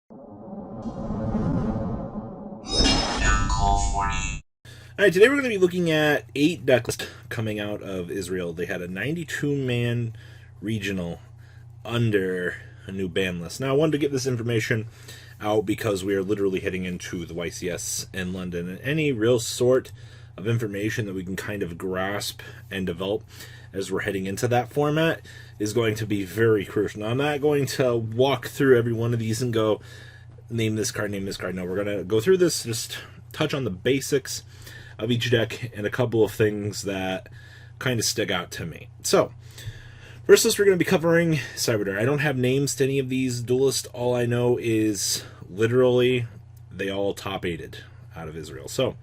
Alright, today we're going to be looking at 8 deck lists coming out of Israel. They had a 92-man regional under a new ban list. Now, I wanted to get this information out because we are literally heading into the YCS in London, and any real sort of information that we can kind of grasp and develop as we're heading into that format is going to be very crucial. Now, I'm not going to walk through every one of these and go, name this card, name this card. No, we're going to go through this, just touch on the basics of each deck and a couple of things that kind of stick out to me. So, first list we're going to be covering Cyberdragon. I don't have names to any of these duelists. All I know is literally they all top 8'd out of Israel. So,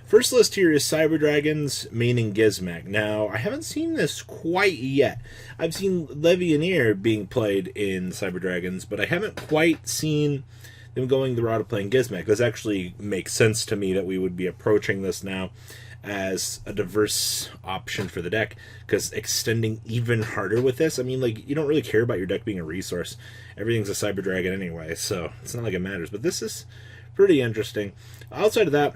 first list here is Cyberdragon's main in Gizmak. Now, I haven't seen this quite yet. I've seen Legionnaire being played in Cyberdragons, but I haven't quite seen them going the route of playing Gizmak. This actually makes sense to me that we would be approaching this now as a diverse option for the deck, because extending even harder with this, I mean, like, you don't really care about your deck being a resource. Everything's a Cyber Dragon anyway, so it's not like it matters. But this is pretty interesting. Outside of that,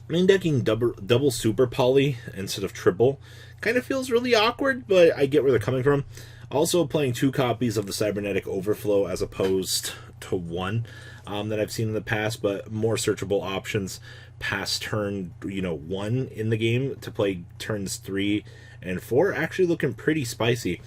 main decking double super poly instead of triple kind of feels really awkward, but I get where they're coming from. Also playing 2 copies of the Cybernetic Overflow as opposed to 1 that I've seen in the past, but more searchable options past turn 1 in the game to play turns 3 and 4. Actually looking pretty spicy.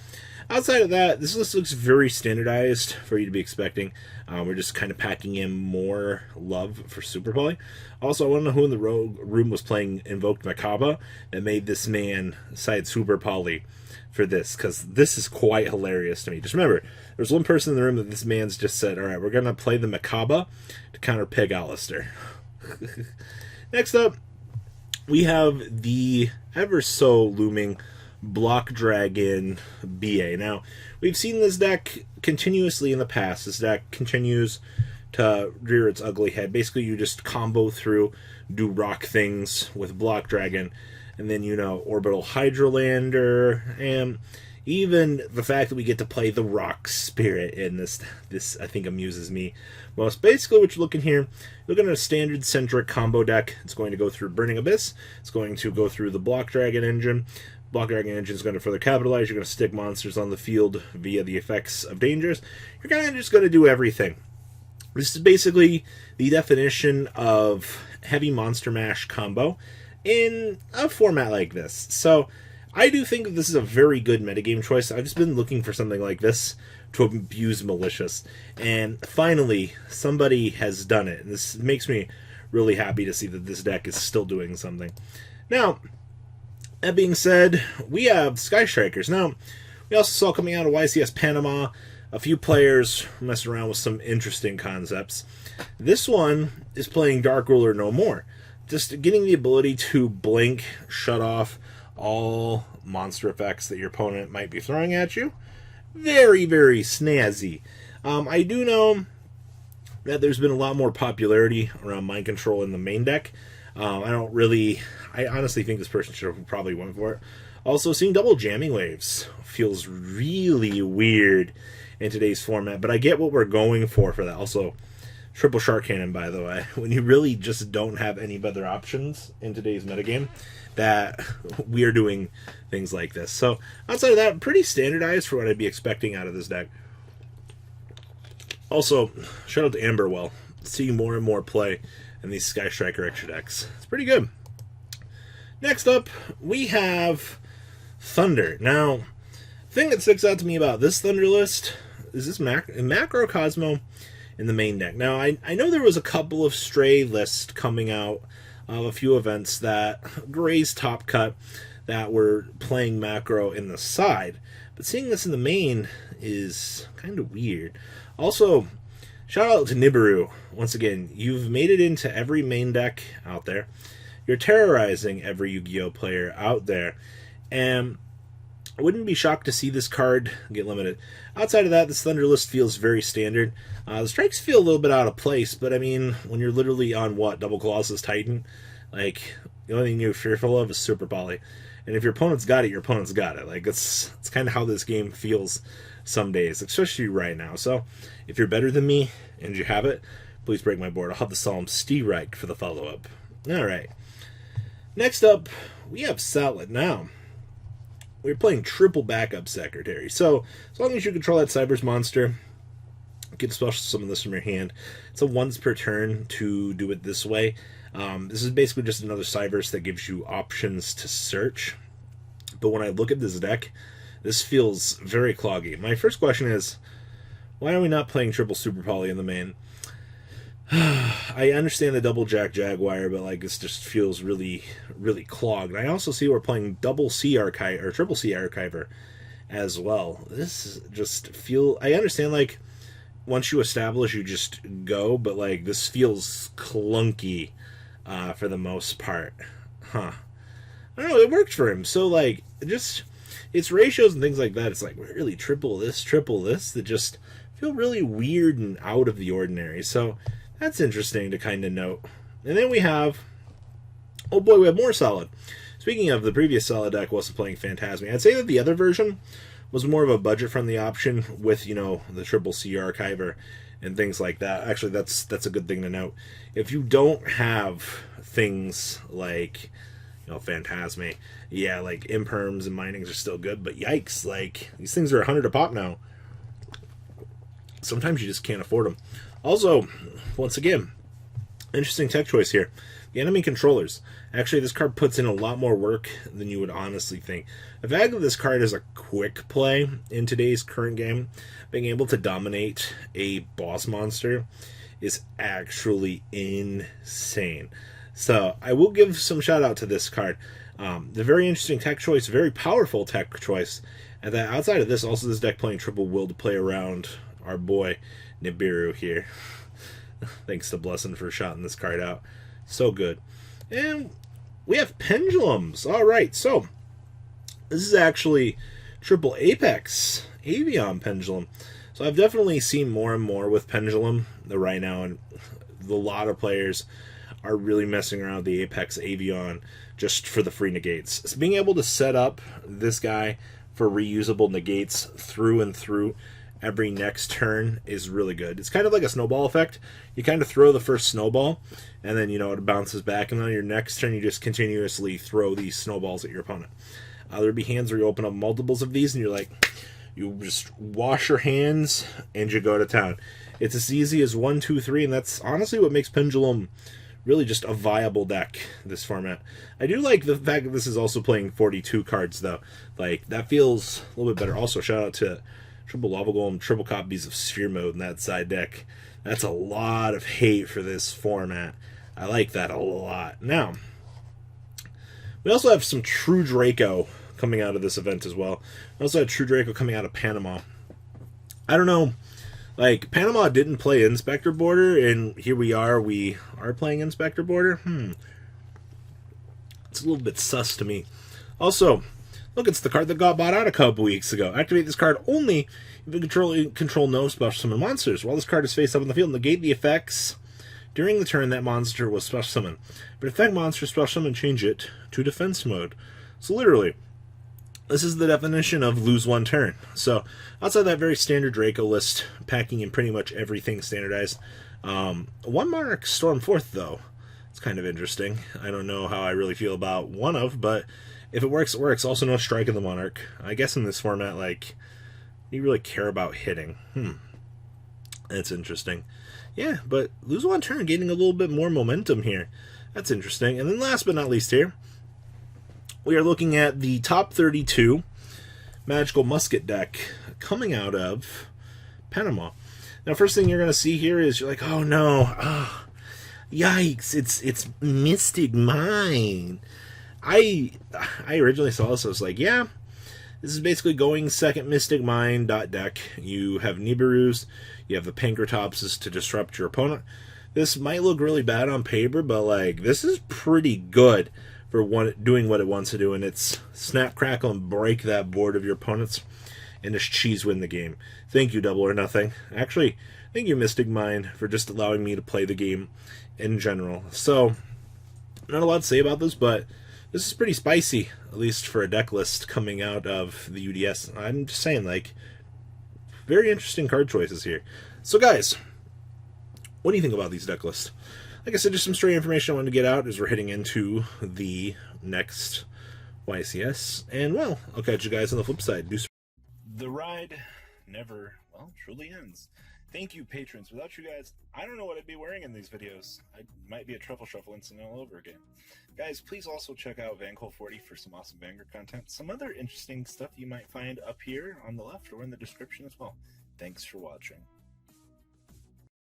Outside of that, this list looks very standardized for you to be expecting. We're just kind of packing in more love for Super Poly. Also, I want to know who in the room was playing Invoked Macabre that made this man side Super Poly for this, because this is quite hilarious to me. Just remember, there's one person in the room that this man's just said, alright, we're going to play the Macabre to counter Pig Alistair. Next up, we have the ever so looming Block Dragon BA. Now, we've seen this deck continuously in the past. This deck continues to rear its ugly head. Basically, you just combo through, do rock things with Block Dragon, and then, Orbital Hydrolander, and even the fact that we get to play the Rock Spirit in this I think amuses me most. Basically, what you're looking here, you're looking at a standard-centric combo deck. It's going to go through Burning Abyss. It's going to go through the Block Dragon engine. Block Dragon engine is going to further capitalize. You're going to stick monsters on the field via the effects of dangers. You're kind of just going to do everything. This is basically the definition of heavy monster mash combo in a format like this. So I do think that this is a very good metagame choice. I've just been looking for something like this to abuse Malicious, and finally somebody has done it, and this makes me really happy to see that this deck is still doing something. Now, that being said, we have Sky Strikers. Now, we also saw coming out of YCS Panama a few players messing around with some interesting concepts. This one is playing Dark Ruler No More. Just getting the ability to blink, shut off all monster effects that your opponent might be throwing at you. Very, very snazzy. I do know that there's been a lot more popularity around mind control in the main deck. I honestly think this person should have probably went for it. Also, seeing double jamming waves feels really weird in today's format, but I get what we're going for that. Also, triple shark cannon, by the way, when you really just don't have any other options in today's metagame, that we are doing things like this. So, outside of that, pretty standardized for what I'd be expecting out of this deck. Also, shout out to Amberwell. Seeing more and more play in these Sky Striker extra decks. It's pretty good. Next up, we have Thunder. Now, the thing that sticks out to me about this Thunder list is this Macro Cosmo in the main deck. Now, I know there was a couple of stray lists coming out of a few events that Gray's Top Cut that were playing Macro in the side, but seeing this in the main is kind of weird. Also, shout out to Nibiru. Once again, you've made it into every main deck out there. You're terrorizing every Yu-Gi-Oh player out there, and I wouldn't be shocked to see this card get limited. Outside of that, this Thunder list feels very standard. The strikes feel a little bit out of place, but I mean, when you're literally on Double Colossus Titan, like, the only thing you're fearful of is Super Poly. And if your opponent's got it, your opponent's got it. Like, it's kind of how this game feels some days, especially right now. So, if you're better than me, and you have it. Please break my board. I'll have the Solemn Steerite for the follow-up. All right. Next up, we have Salad. Now, we're playing triple backup Secretary. So, as long as you control that Cyber's monster, get special summon this from your hand. It's a once per turn to do it this way. This is basically just another Cybers that gives you options to search. But when I look at this deck, this feels very cloggy. My first question is, why are we not playing triple Super Poly in the main? I understand the double Jack Jaguar, but like this just feels really, really clogged. I also see we're playing double C Archive or triple C Archiver as well. This just I understand like once you establish, you just go, but like this feels clunky for the most part. I don't know. It worked for him, so like it's ratios and things like that. It's like really triple this that just feel really weird and out of the ordinary. So that's interesting to kind of note. And then we have, oh boy, we have more Solid. Speaking of, the previous Solid deck wasn't playing Fantasmic. I'd say that the other version was more of a budget-friendly option with, you know, the triple C Archiver and things like that. Actually, that's a good thing to note. If you don't have things like, you know, Fantasmic, yeah, like Imperms and Minings are still good, but yikes, like, these things are 100 a pop now. Sometimes you just can't afford them. Also, once again, interesting tech choice here. The enemy controllers. Actually, this card puts in a lot more work than you would honestly think. The fact that this card is a quick play in today's current game, being able to dominate a boss monster is actually insane. So, I will give some shout out to this card. The very interesting tech choice, very powerful tech choice. And then outside of this, also this deck playing triple will to play around our boy Nibiru here. Thanks to Blessin for shouting this card out. So good. And we have Pendulums. Alright, so this is actually triple Apex Avion Pendulum. So I've definitely seen more and more with Pendulum right now, and a lot of players are really messing around with the Apex Avion just for the free negates. So being able to set up this guy for reusable negates through and through every next turn is really good. It's kind of like a snowball effect. You kind of throw the first snowball, and then, you know, it bounces back, and on your next turn, you just continuously throw these snowballs at your opponent. There'd be hands where you open up multiples of these, and you're like, you just wash your hands, and you go to town. It's as easy as 1, 2, 3, and that's honestly what makes Pendulum really just a viable deck, this format. I do like the fact that this is also playing 42 cards, though. Like, that feels a little bit better. Also, shout out to triple Lava Golem, triple copies of Sphere Mode in that side deck. That's a lot of hate for this format. I like that a lot. Now, we also have some True Draco coming out of this event as well. We also have True Draco coming out of Panama. I don't know. Like, Panama didn't play Inspector Border, and here we are playing Inspector Border. It's a little bit sus to me. Also, look, it's the card that got bought out a couple weeks ago. Activate this card only if you control no special summon monsters. While this card is face up in the field, negate the effects during the turn that monster was special summoned. But if that monster special summon, change it to defense mode. So literally, this is the definition of lose one turn. So outside that very standard Draco list, packing in pretty much everything standardized. One Monarch Stormforth, though, it's kind of interesting. I don't know how I really feel about one of, but if it works, it works. Also, no Strike of the Monarch. I guess in this format, like, you really care about hitting. That's interesting. Yeah, but lose one turn, getting a little bit more momentum here. That's interesting. And then last but not least here, we are looking at the top 32 Magical Musket deck coming out of Panama. Now, first thing you're going to see here is you're like, oh no, yikes, it's Mystic Mine. I originally saw this, I was like, yeah, this is basically going second Mystic Mine deck. You have Nibiru's, you have the Pancratopsis to disrupt your opponent. This might look really bad on paper, but like, this is pretty good for doing what it wants to do, and it's snap, crackle, and break that board of your opponents, and just cheese win the game. Thank you, Double or Nothing. Actually, thank you, Mystic Mine, for just allowing me to play the game in general. So, not a lot to say about this, but this is pretty spicy, at least for a deck list coming out of the UDS. I'm just saying, like, very interesting card choices here. So, guys, What do you think about these deck lists? Like I said, just some stray information I wanted to get out as we're heading into the next YCS. And, well, I'll catch you guys on the flip side. The ride never, well, truly ends. Thank you, patrons. Without you guys, I don't know what I'd be wearing in these videos. I might be a truffle shuffle incident all over again. Guys, please also check out VanCole40 for some awesome Vanguard content. Some other interesting stuff you might find up here on the left or in the description as well. Thanks for watching.